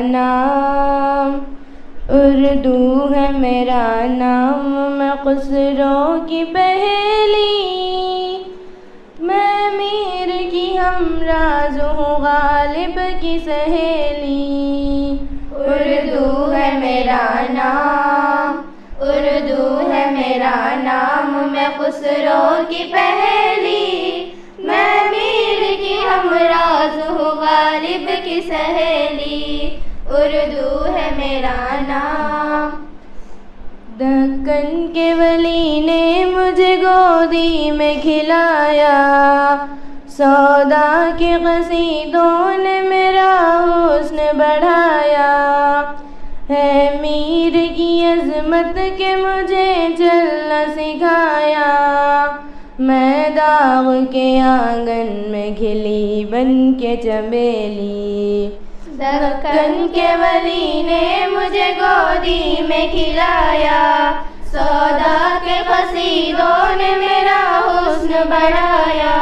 نام، اردو ہے میرا نام، میں خسرو کی پہلی، میں میر کی ہمراز ہوں غالب کی سہیلی۔ اردو ہے میرا نام، اردو ہے میرا نام، میں خسرو کی پہلی، میں میر کی ہمراز ہوں غالب کی سہیلی۔ اردو ہے میرا نام۔ دکن کے ولی نے مجھے گودی میں کھلایا، سودا کے قصیدوں نے میرا حسن بڑھایا، ہے میر کی عظمت کہ مجھے چلنا سکھایا، میں داغ کے آنگن میں کھلی بن کے چمیلی۔ دکن کے ولی نے مجھے گودی میں کھلایا، سودا کے قصیدوں نے میرا حسن بڑھایا،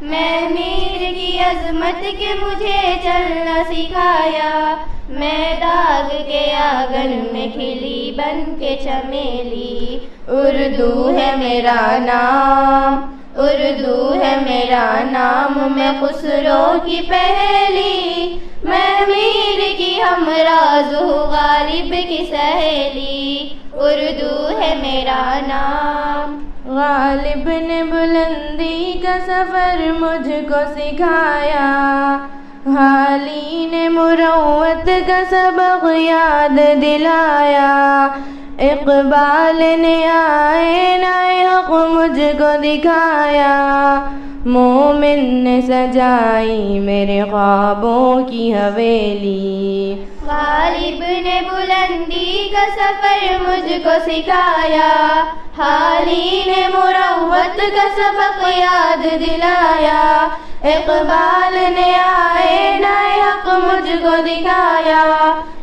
میں میر کی عظمت کہ مجھے چلنا سکھایا، میں داغ کے آنگن میں کھلی بن کے چمیلی۔ اردو ہے میرا نام، اردو ہے میرا نام، میں خسرو کی پہلی، میں میر کی ہمراز ہوں غالب کی سہیلی۔ اردو ہے میرا نام۔ غالب نے بلندی کا سفر مجھ کو سکھایا، حالی نے مروت کا سبق یاد دلایا، اقبال نے آئینہ حق مجھ کو دکھایا، مومن نے سجائی میرے خوابوں کی حویلی۔ غالب نے بلندی کا سفر مجھ کو سکھایا، حالی نے مروت کا سبق یاد دلایا، اقبال نے آئینہ حق مجھ کو دکھایا،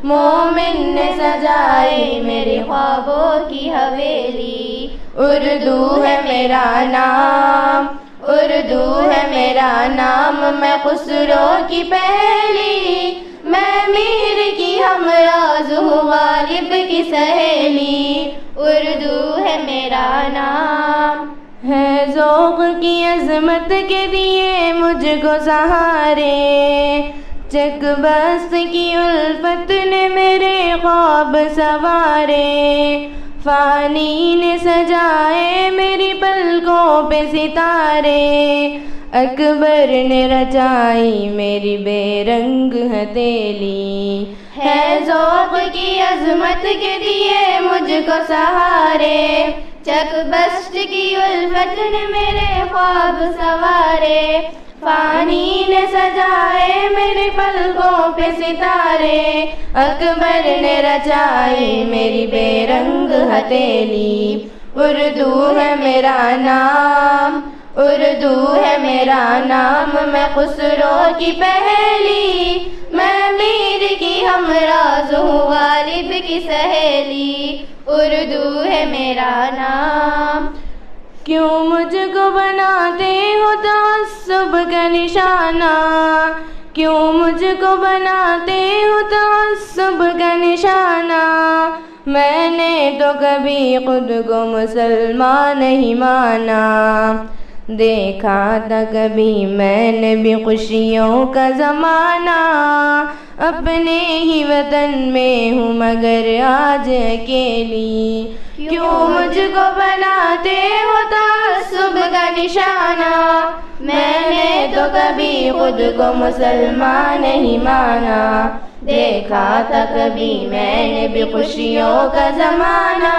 مومن نے سجائی میرے خوابوں کی حویلی۔ اردو ہے میرا نام، اردو ہے میرا نام، میں خسرو کی پہلی، میں میر کی ہمراز ہوں غالب کی سہیلی۔ اردو ہے میرا نام۔ ہے ذوق کی عظمت کے دیے مجھ کو سہارے، چک بست کی الفت نے میرے خواب سوارے، فانی نے سجائے میری پلکوں پہ ستارے، اکبر نے رچائی میری بے رنگ ہتھیلی۔ ہے ذوق کی عظمت کے دیے مجھ کو سہارے، چک بست کی الفت نے میرے خواب سوارے، فانی نے سجائے میری پلکوں پہ ستارے، اکبر نے رچائی میری بے رنگ ہتھیلی۔ اردو ہے میرا نام، اردو ہے میرا نام، میں خسرو کی پہلی، میں میر کی ہمراز ہوں غالب کی سہیلی۔ اردو ہے میرا نام۔ کیوں مجھ کو بناتے ہو تعصب کا نشانہ، کیوں مجھ کو بناتے ہو تعصب کا نشانہ، میں نے تو کبھی خود کو مسلمان نہیں مانا، دیکھا تھا کبھی میں نے بھی خوشیوں کا زمانہ، اپنے ہی وطن میں ہوں مگر آج اکیلی۔ کیوں مجھ کو بناتے ہو تعصب کا نشانہ، میں نے تو کبھی خود کو مسلمان نہیں مانا، دیکھا تھا کبھی میں نے بھی خوشیوں کا زمانہ،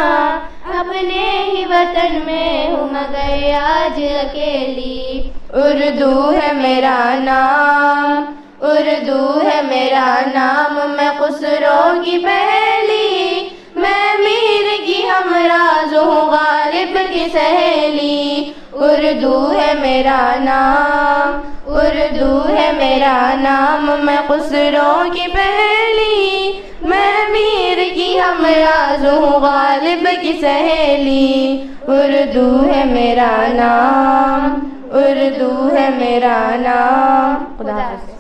اپنے ہی وطن میں ہوں مگر آج اکیلی۔ اردو ہے میرا نام، اردو ہے میرا نام، میں خسرو کی پہلی، میں میر کی ہمراز ہوں غالب کی سہیلی۔ اردو ہے میرا نام، اردو ہے میرا نام، میں خسرو کی پہلی، میں میر کی ہمراز ہوں غالب کی سہیلی۔ اردو ہے میرا نام، اردو ہے میرا نام۔ خدا حافظ۔